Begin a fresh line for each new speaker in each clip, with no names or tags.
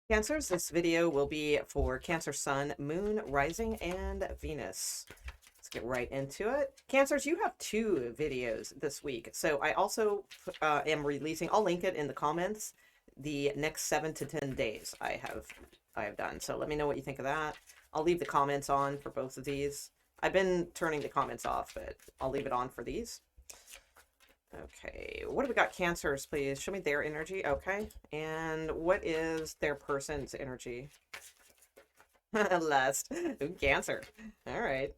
Cancers, this video will be for Cancer Sun, Moon, Rising, and Venus. Let's get right into it. Cancers, you have two videos this week. So I also am releasing, I'll link it in the comments, the next 7 to 10 days I have done. So let me know what you think of that. I'll leave the comments on for both of these. I've been turning the comments off, but I'll leave it on for these. Okay, what do we got? Cancers, please. Show me their energy. Okay. And what is their person's energy? Lust. Ooh, Cancer. All right.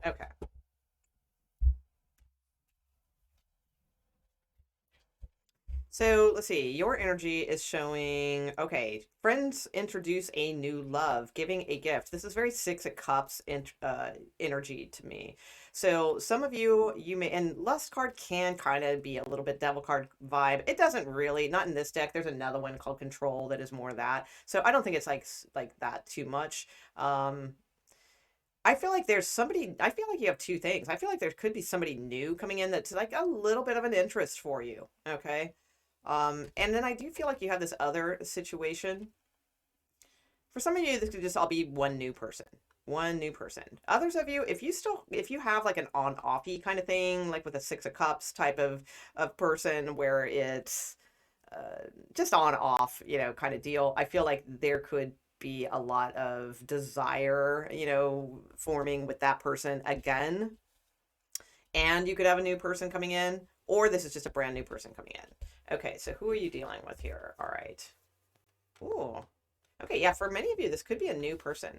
Okay. So let's see. Your energy is showing, okay, friends introduce a new love, giving a gift. This is very Six of Cups energy to me. So some of you, you may, and Lust card can kind of be a little bit Devil card vibe. It doesn't really, not in this deck. There's another one called Control that is more that. So I don't think it's like that too much. I feel like there's somebody, I feel like you have two things. I feel like there could be somebody new coming in that's like a little bit of an interest for you. Okay. And then I do feel like you have this other situation. For some of you, this could just all be one new person. One new person. Others of you, if you have like an on-offy kind of thing, like with a Six of Cups type of person where it's just on off, kind of deal, I feel like there could be a lot of desire, forming with that person again. And you could have a new person coming in, or this is just a brand new person coming in. Okay, so who are you dealing with here? All right. Ooh. Okay, yeah, for many of you, this could be a new person.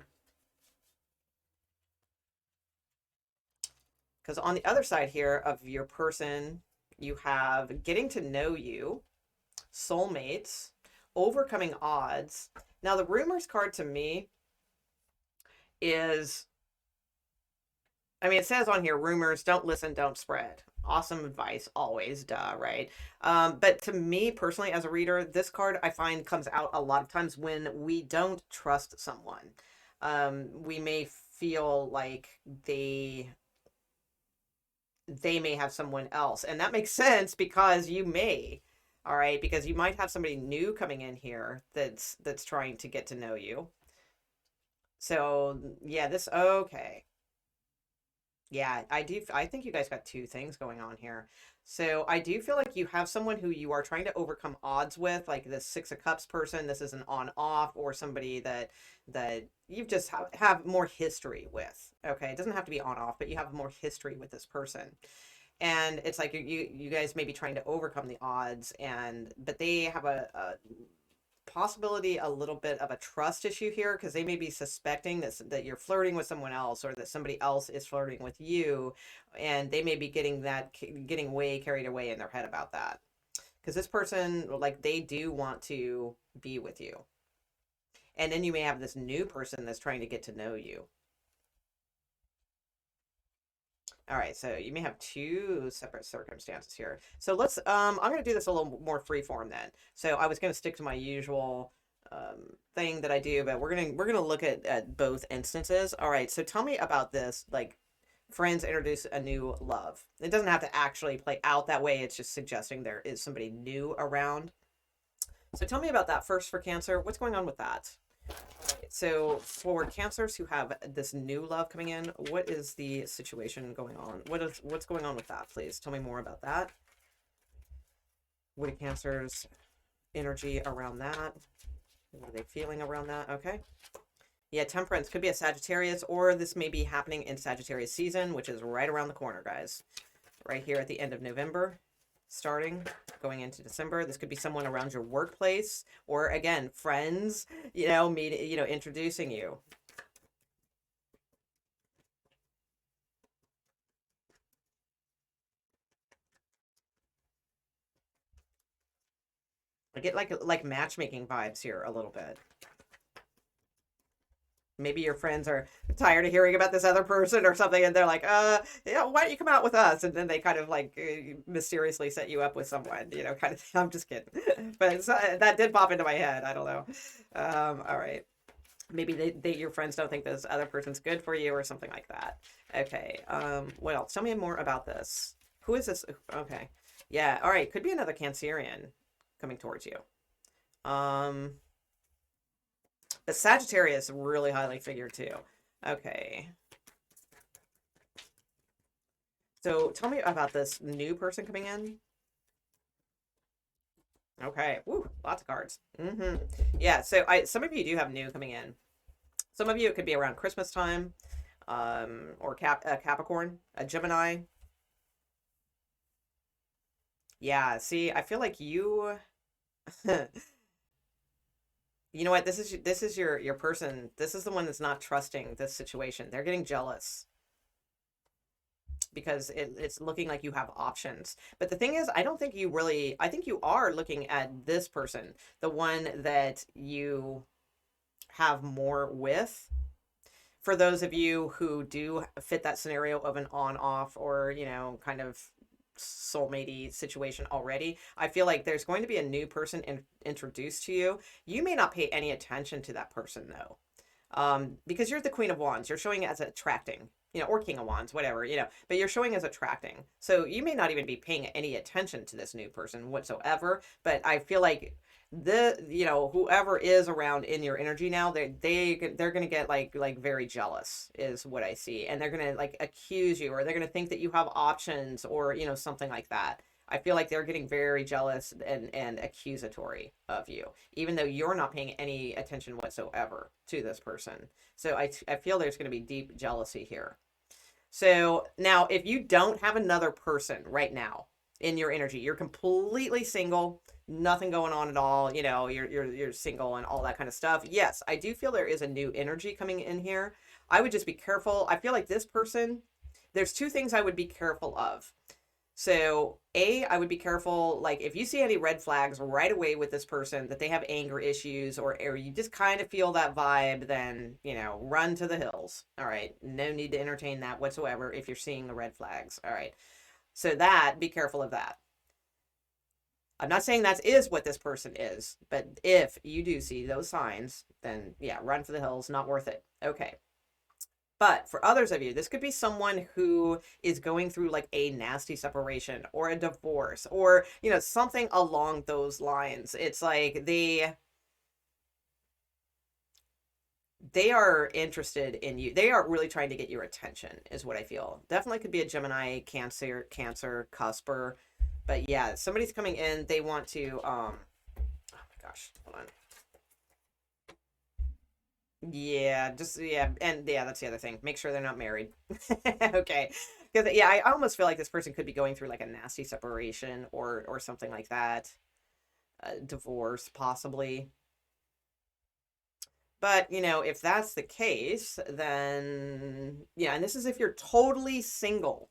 Because on the other side here of your person, you have getting to know you, soulmates, overcoming odds. Now, the rumors card to me is, I mean, it says on here, rumors, don't listen, don't spread. Awesome advice, always, duh, right? But to me personally, as a reader, this card I find comes out a lot of times when we don't trust someone. We may feel like they may have someone else, and that makes sense because you may, all right, because you might have somebody new coming in here that's trying to get to know you. So yeah, this okay. Yeah, I do. I think you guys got two things going on here. So I do feel like you have someone who you are trying to overcome odds with, like this Six of Cups person. This is an on-off or somebody that you just have more history with. Okay, it doesn't have to be on-off, but you have more history with this person. And it's like you guys may be trying to overcome the odds, and but they have a possibility a little bit of a trust issue here because they may be suspecting that you're flirting with someone else or that somebody else is flirting with you, and they may be getting way carried away in their head about that because this person, like, they do want to be with you, and then you may have this new person that's trying to get to know you. All right, so you may have two separate circumstances here. So I'm going to do this a little more freeform then. So I was going to stick to my usual thing that I do, but we're gonna look at both instances. All right, so tell me about this, like friends introduce a new love. It doesn't have to actually play out that way. It's just suggesting there is somebody new around. So tell me about that first for Cancer. What's going on with that? So for Cancers who have this new love coming in, what is the situation going on? What's going on with that, please? Tell me more about that. What are Cancers' energy around that? What are they feeling around that? Okay. Yeah, Temperance could be a Sagittarius, or this may be happening in Sagittarius season, which is right around the corner, guys. Right here at the end of November, starting, going into December. This could be someone around your workplace, or again, friends, introducing you. I get like matchmaking vibes here a little bit. Maybe your friends are tired of hearing about this other person or something, and they're like, yeah, why don't you come out with us? And then they kind of like mysteriously set you up with someone, kind of. I'm just kidding, but that did pop into my head. I don't know. All right, maybe your friends don't think this other person's good for you or something like that. Okay. What else? Tell me more about this. Who is this? Okay. Yeah. All right. Could be another Cancerian. coming towards you. Um, but Sagittarius really highly figured too. Okay. So tell me about this new person coming in. Okay. Woo, lots of cards. Yeah, so some of you do have new coming in. Some of you it could be around Christmas time, or Capricorn, a Gemini. Yeah, see, I feel like you you know what? This is your person. This is the one that's not trusting this situation. They're getting jealous because it's looking like you have options. But the thing is, I don't think you really, I think you are looking at this person, the one that you have more with. For those of you who do fit that scenario of an on off or, kind of soulmatey situation already, I feel like there's going to be a new person introduced to you. You may not pay any attention to that person though, because you're the Queen of Wands. You're showing as attracting, or King of Wands, whatever, but you're showing as attracting. So you may not even be paying any attention to this new person whatsoever. But I feel like whoever is around in your energy now, they're gonna get like very jealous is what I see, and they're gonna like accuse you, or they're gonna think that you have options, or something like that. I feel like they're getting very jealous and accusatory of you, even though you're not paying any attention whatsoever to this person. So I feel there's going to be deep jealousy here. So now, if you don't have another person right now in your energy, you're completely single, nothing going on at all. You're single and all that kind of stuff. Yes, I do feel there is a new energy coming in here. I would just be careful. I feel like this person, there's two things I would be careful of. So, I would be careful, like, if you see any red flags right away with this person, that they have anger issues, or you just kind of feel that vibe, then, run to the hills. All right. No need to entertain that whatsoever if you're seeing the red flags. All right. So, be careful of that. I'm not saying that is what this person is, but if you do see those signs, then yeah, run for the hills, not worth it. Okay. But for others of you, this could be someone who is going through like a nasty separation or a divorce, or, something along those lines. It's like they are interested in you. They are really trying to get your attention is what I feel. Definitely could be a Gemini, Cancer, Cusper. But yeah, somebody's coming in. They want to oh my gosh, hold on. Yeah, just yeah, and yeah, that's the other thing. Make sure they're not married. Okay. Because yeah, I almost feel like this person could be going through like a nasty separation or something like that. Divorce possibly. But, if that's the case, then yeah, and this is if you're totally single,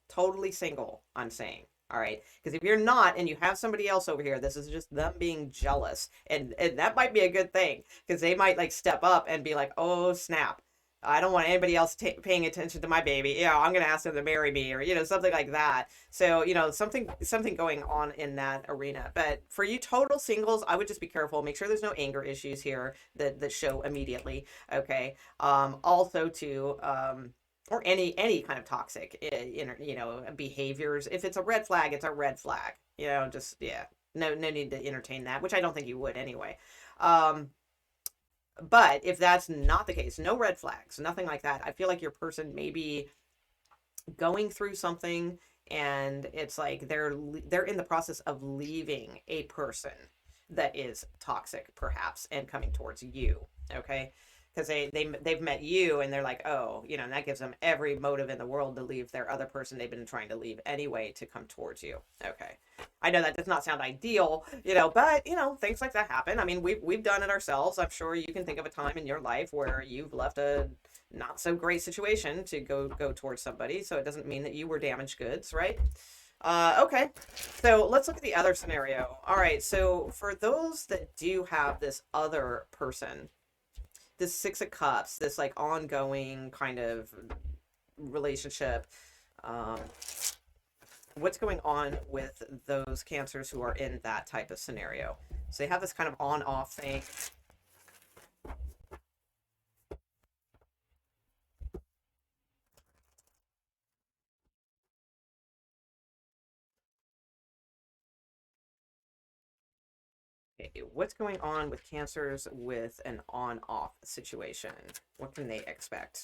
I'm saying. All right. Because if you're not and you have somebody else over here, this is just them being jealous. And that might be a good thing because they might like step up and be like, oh, snap. I don't want anybody else paying attention to my baby. I'm going to ask them to marry me, or, something like that. So, something going on in that arena. But for you total singles, I would just be careful. Make sure there's no anger issues here that show immediately. Okay. Also too, or any kind of toxic, behaviors. If it's a red flag, it's a red flag. Just yeah, no need to entertain that, which I don't think you would anyway. Um, but if that's not the case, no red flags, nothing like that. I feel like your person may be going through something, and it's like they're in the process of leaving a person that is toxic perhaps and coming towards you. Okay. Because they've met you, and they're like, oh, and that gives them every motive in the world to leave their other person they've been trying to leave anyway to come towards you. Okay. I know that does not sound ideal, but things like that happen. I mean, we've done it ourselves. I'm sure you can think of a time in your life where you've left a not so great situation to go towards somebody. So it doesn't mean that you were damaged goods, right? Okay. So let's look at the other scenario. All right. So for those that do have this other person, this Six of Cups, this like ongoing kind of relationship, um, what's going on with those Cancers who are in that type of scenario? So they have this kind of on-off thing. Okay, what's going on with Cancers with an on-off situation? What can they expect?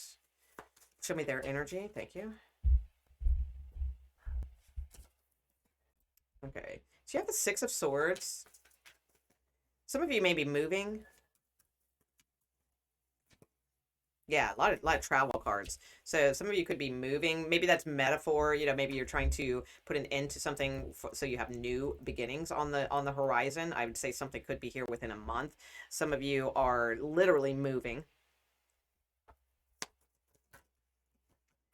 Show me their energy. Thank you. Okay. So you have the Six of Swords. Some of you may be moving. Yeah, a lot of travel cards. So some of you could be moving. Maybe that's metaphor. Maybe you're trying to put an end to something so you have new beginnings on the horizon. I would say something could be here within a month. Some of you are literally moving.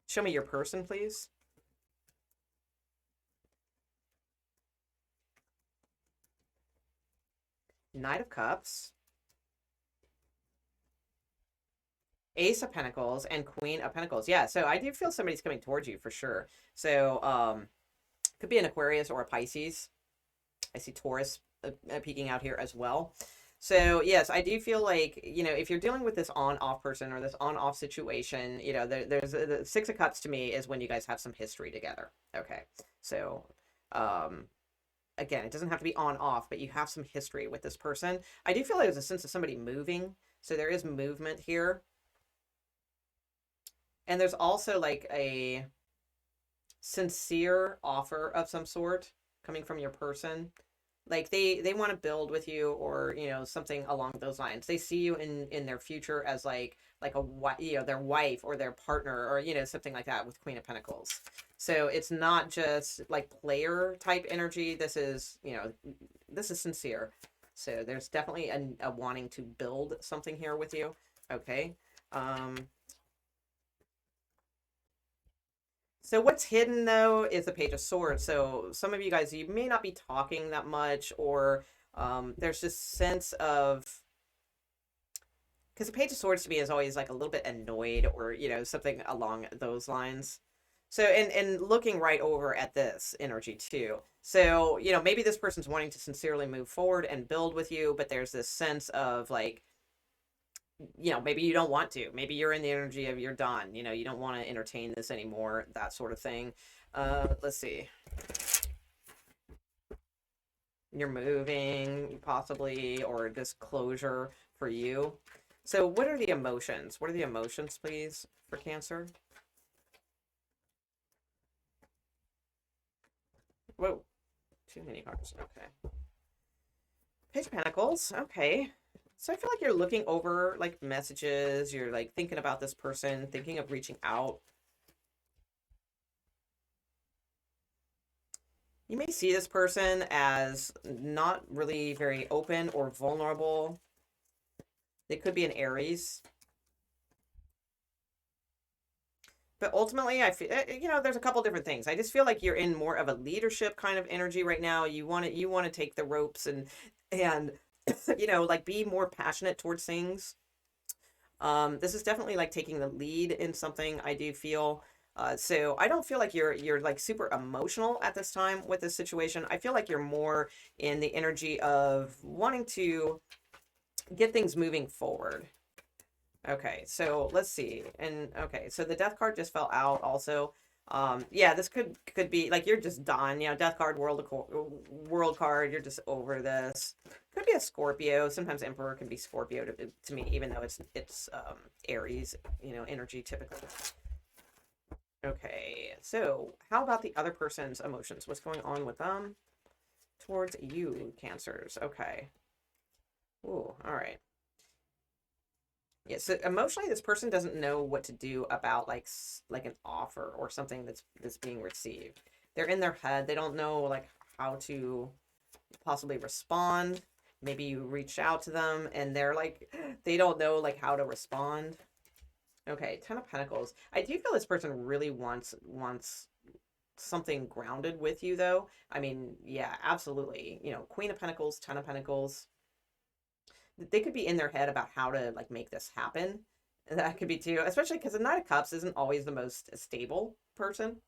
Show me your person, please. Knight of Cups. Ace of Pentacles and Queen of Pentacles. Yeah, so I do feel somebody's coming towards you for sure. So, could be an Aquarius or a Pisces. I see Taurus peeking out here as well. So, yes, I do feel like, if you're dealing with this on-off person or this on-off situation, there's the Six of Cups to me is when you guys have some history together. Okay. So, again, it doesn't have to be on-off, but you have some history with this person. I do feel like there's a sense of somebody moving. So there is movement here. And there's also like a sincere offer of some sort coming from your person. Like they want to build with you, or something along those lines. They see you in their future as like their wife or their partner, or something like that with Queen of Pentacles. So it's not just like player type energy. This is sincere. So there's definitely a wanting to build something here with you. Okay. So what's hidden though is the Page of Swords. So some of you guys, you may not be talking that much, or there's this sense of, because the Page of Swords to me is always like a little bit annoyed, or something along those lines. So and looking right over at this energy too. So maybe this person's wanting to sincerely move forward and build with you, but there's this sense of like, maybe you don't want to. Maybe you're in the energy of you're done. You don't want to entertain this anymore, that sort of thing. Let's see. You're moving, possibly, or disclosure for you. So what are the emotions? What are the emotions, please, for Cancer? Whoa, too many cards. Okay. Page of Pentacles. Okay. So I feel like you're looking over like messages. You're like thinking about this person, thinking of reaching out. You may see this person as not really very open or vulnerable. They could be an Aries. But ultimately, I feel, there's a couple different things. I just feel like you're in more of a leadership kind of energy right now. You want to take the ropes and like be more passionate towards things. This is definitely like taking the lead in something, I do feel. So I don't feel like you're like super emotional at this time with this situation. I feel like you're more in the energy of wanting to get things moving forward. Okay, so let's see. And okay, so the death card just fell out also. Yeah, this could be like you're just done. Death card, world card, you're just over this. Could be a Scorpio. Sometimes Emperor can be Scorpio to me, even though it's Aries, energy typically. Okay, so how about the other person's emotions? What's going on with them towards you, Cancers? Okay. Ooh, all right. Yeah, so emotionally, this person doesn't know what to do about like an offer or something that's being received. They're in their head. They don't know like how to possibly respond. Maybe you reach out to them and they're like, they don't know like how to respond. Okay, Ten of Pentacles. I do feel this person really wants something grounded with you though. I mean, yeah, absolutely. Queen of Pentacles, Ten of Pentacles. They could be in their head about how to like make this happen. And that could be too, especially because the Knight of Cups isn't always the most stable person.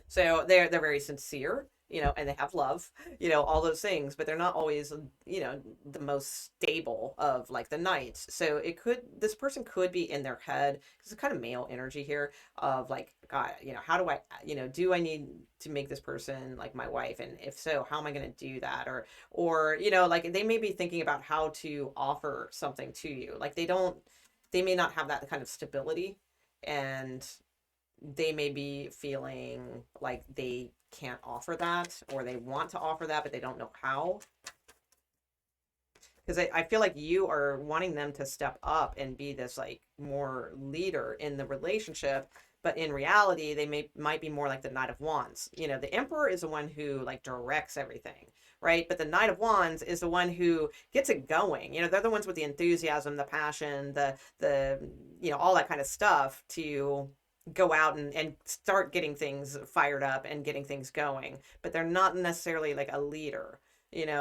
So they're very sincere. and they have love, all those things, but they're not always, the most stable of like the knights. So this person could be in their head, because it's kind of male energy here of like, God, how do I, do I need to make this person like my wife? And if so, how am I going to do that? Or, like they may be thinking about how to offer something to you. Like they may not have that kind of stability, and they may be feeling like they can't offer that, or they want to offer that but they don't know how, because I feel like you are wanting them to step up and be this like more leader in the relationship, but in reality they might be more like the Knight of Wands. The Emperor is the one who like directs everything, right? But the Knight of Wands is the one who gets it going. They're the ones with the enthusiasm, the passion, the all that kind of stuff to go out and start getting things fired up and getting things going, but they're not necessarily like a leader.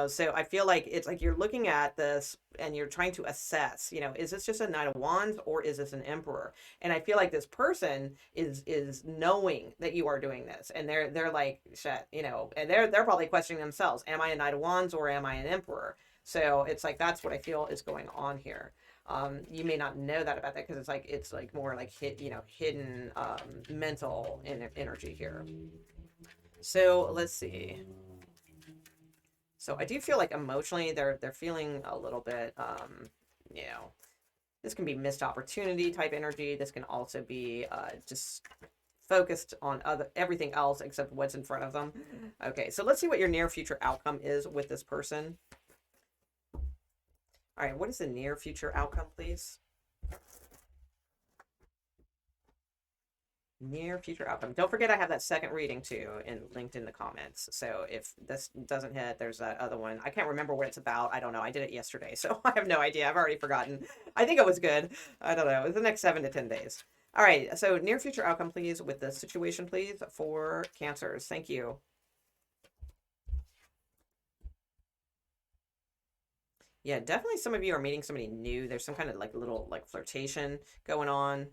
So I feel like it's like you're looking at this and you're trying to assess, is this just a Knight of Wands or is this an Emperor? And I feel like this person is knowing that you are doing this, and they're like, shit, and they're probably questioning themselves, am I a Knight of Wands or am I an Emperor? So it's like that's what I feel is going on here. You may not know that about that, because it's like more like hidden mental energy here. So let's see. So I do feel like emotionally they're feeling a little bit, you know, this can be missed opportunity type energy. This can also be just focused on everything else except what's in front of them. Okay, so let's see what your near future outcome is with this person. All right, what is the near future outcome, please? Near future outcome. Don't forget I have that second reading too and linked in the comments. So if this doesn't hit, there's that other one. I can't remember what it's about. I don't know. I did it yesterday, so I have no idea. I've already forgotten. I think it was good. I don't know. It's the next 7 to 10 days. All right. So near future outcome, please, with the situation, please, for Cancers. Thank you. Yeah, definitely some of you are meeting somebody new. There's some kind of like little like flirtation going on.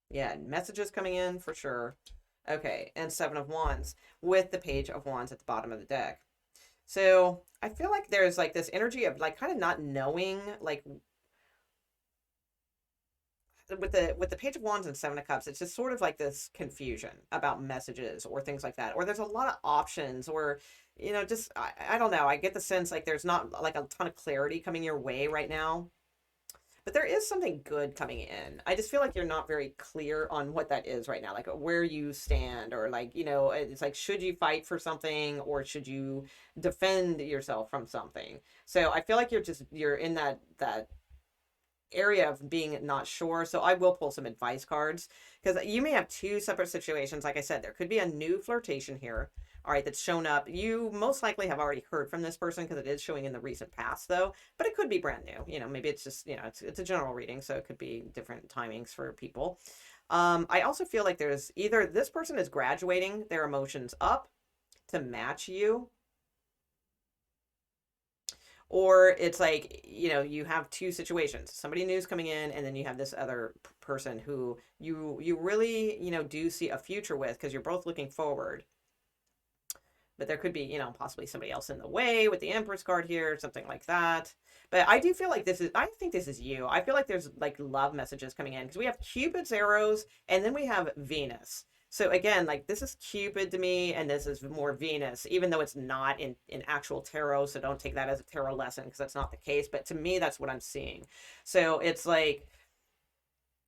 Yeah, messages coming in for sure. Okay, and Seven of Wands with the Page of Wands at the bottom of the deck. So I feel like there's like this energy of like kind of not knowing, like with the Page of Wands and Seven of Cups, it's just sort of like this confusion about messages or things like that. Or there's a lot of options, or just I don't know. I get the sense like there's not like a ton of clarity coming your way right now. But there is something good coming in. I just feel like you're not very clear on what that is right now, like where you stand, or like, it's like, should you fight for something or should you defend yourself from something? So I feel like you're in that area of being not sure. So I will pull some advice cards, because you may have two separate situations. Like I said, there could be a new flirtation here, all right, that's shown up. You most likely have already heard from this person, because it is showing in the recent past though, but it could be brand new. Maybe it's just, it's a general reading, so it could be different timings for people. I also feel like there's either this person is graduating their emotions up to match you, or it's like, you have two situations: somebody new is coming in, and then you have this other person who you really do see a future with, because you're both looking forward. But there could be, possibly somebody else in the way with the Empress card here, something like that. But I do feel like I think this is you. I feel like there's like love messages coming in, because we have Cupid's arrows and then we have Venus. So again, like this is Cupid to me, and this is more Venus, even though it's not in actual tarot. So don't take that as a tarot lesson, because that's not the case. But to me, that's what I'm seeing. So it's like,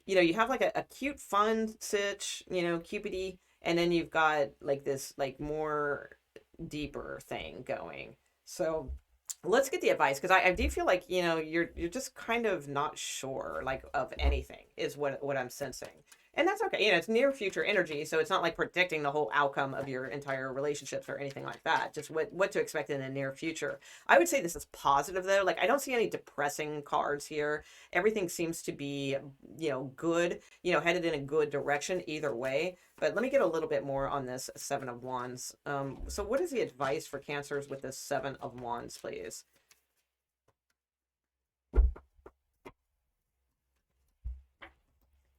you have like a cute, fun sitch, Cupidy, and then you've got like this like more deeper thing going. So let's get the advice, because I do feel like you're just kind of not sure like of anything is what I'm sensing. And that's okay. It's near future energy, so it's not like predicting the whole outcome of your entire relationships or anything like that. Just what to expect in the near future. I would say this is positive though. Like I don't see any depressing cards here. Everything seems to be good, headed in a good direction either way. But let me get a little bit more on this Seven of Wands. So what is the advice for Cancers with this Seven of Wands, please?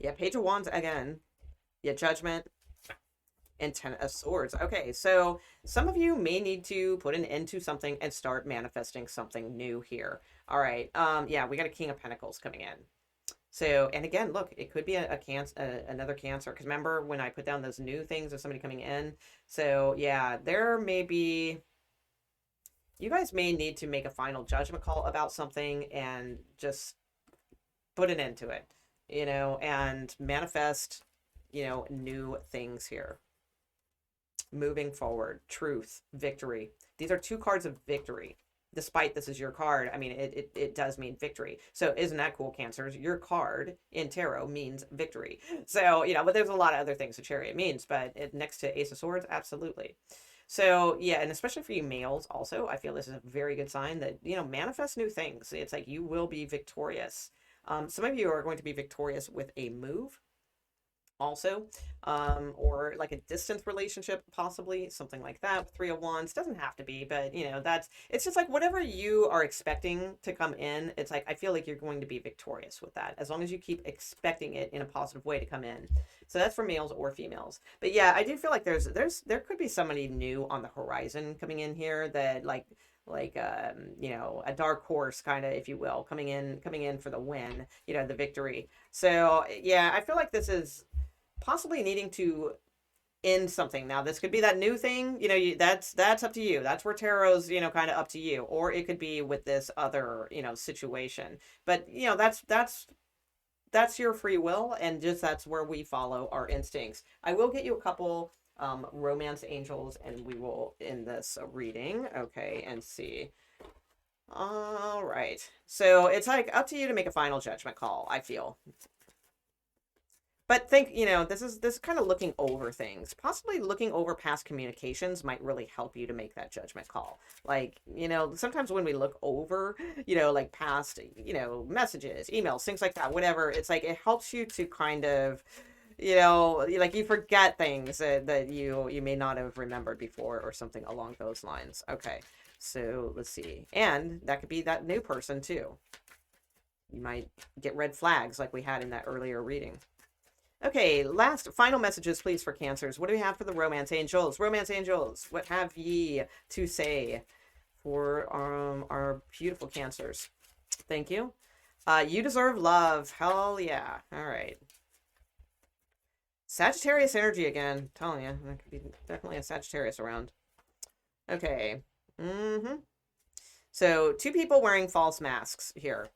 Yeah, Page of Wands again. Yeah, Judgment and Ten of Swords. Okay, so some of you may need to put an end to something and start manifesting something new here. All right. Yeah, we got a King of Pentacles coming in. So, and again, look, it could be a cancer, another Cancer. Because remember when I put down those new things of somebody coming in? So, yeah, there may be, you guys may need to make a final judgment call about something and just put an end to it, and manifest, new things here. Moving forward, truth, victory. These are two cards of victory. Despite this is your card, I mean, it does mean victory. So isn't that cool, Cancers? Your card in tarot means victory. So, but there's a lot of other things the Chariot means, but next to Ace of Swords, absolutely. So, yeah, and especially for you males also, I feel this is a very good sign that, manifest new things. It's like you will be victorious. Some of you are going to be victorious with a move also, or like a distant relationship, possibly something like that. 3 of Wands doesn't have to be, but it's just like whatever you are expecting to come in. It's like I feel like you're going to be victorious with that as long as you keep expecting it in a positive way to come in. So that's for males or females. But yeah, I do feel like there could be somebody new on the horizon coming in here that a dark horse kind of, if you will, coming in for the win, the victory. So yeah, I feel like this is possibly needing to end something. Now this could be that new thing, that's up to you. That's where tarot's, kind of up to you. Or it could be with this other, situation. But that's your free will, and just that's where we follow our instincts. I will get you a couple romance angels and we will end this reading. Okay, and see. All right. So it's like up to you to make a final judgment call, I feel. But think, this kind of looking over things. Possibly looking over past communications might really help you to make that judgment call. Like, sometimes when we look over, like past, messages, emails, things like that, whatever, it's like it helps you to kind of, like you forget things that you may not have remembered before or something along those lines. Okay, so let's see. And that could be that new person too. You might get red flags like we had in that earlier reading. Okay, final messages, please, for Cancers. What do we have for the Romance Angels? Romance Angels, what have ye to say for our beautiful Cancers? Thank you. You deserve love. Hell yeah. All right. Sagittarius energy again. I'm telling you, there could be definitely a Sagittarius around. Okay. So, two people wearing false masks here.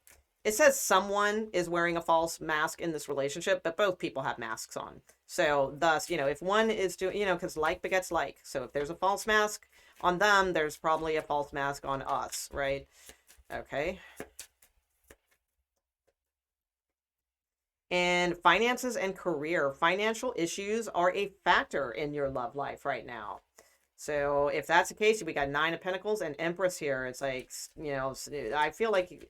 It says someone is wearing a false mask in this relationship, but both people have masks on. So thus, if one is doing, because like begets like. So if there's a false mask on them, there's probably a false mask on us, right? Okay. And finances and career. Financial issues are a factor in your love life right now. So if that's the case, we got 9 of Pentacles and Empress here. It's like, I feel like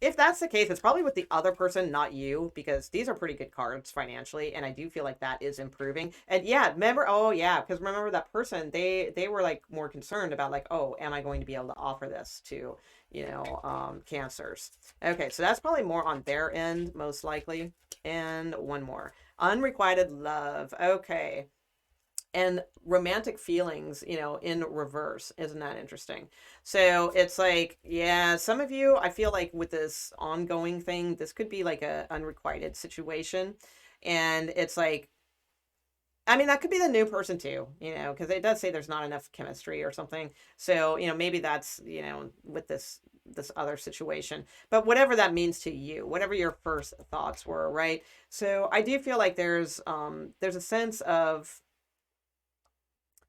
if that's the case, it's probably with the other person, not you, because these are pretty good cards financially, and I do feel like that is improving. And yeah, because remember that person, they were like more concerned about like, oh, am I going to be able to offer this to, Cancers? Okay, so that's probably more on their end, most likely. And one more. Unrequited love. Okay. And romantic feelings, in reverse. Isn't that interesting? So it's like, yeah, some of you, I feel like with this ongoing thing, this could be like a unrequited situation. And it's like, I mean, that could be the new person too, because it does say there's not enough chemistry or something. So, maybe that's, with this other situation. But whatever that means to you, whatever your first thoughts were, right? So I do feel like there's a sense of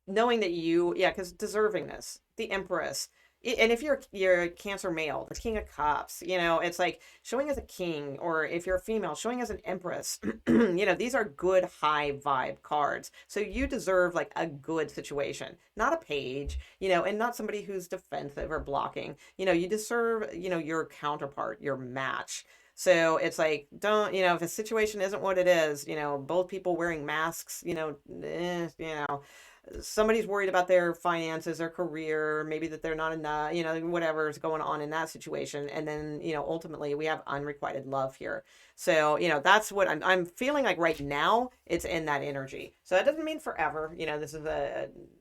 knowing that because deservingness, the Empress, and if you're a Cancer male, the King of Cups, it's like showing as a king, or if you're a female, showing as an Empress, these are good high vibe cards. So you deserve like a good situation, not a page, and not somebody who's defensive or blocking. You deserve, your counterpart, your match. So it's like, don't, if a situation isn't what it is, both people wearing masks, somebody's worried about their finances, their career, maybe that they're not enough, you know, whatever is going on in that situation. And then, you know, ultimately we have unrequited love here. So, you know, that's what I'm feeling like right now. It's in that energy. So that doesn't mean forever. You know, this is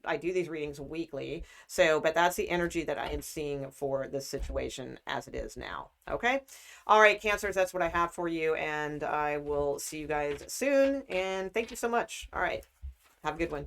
I do these readings weekly. So, but that's the energy that I am seeing for this situation as it is now. Okay. All right, Cancers, that's what I have for you. And I will see you guys soon. And thank you so much. All right. Have a good one.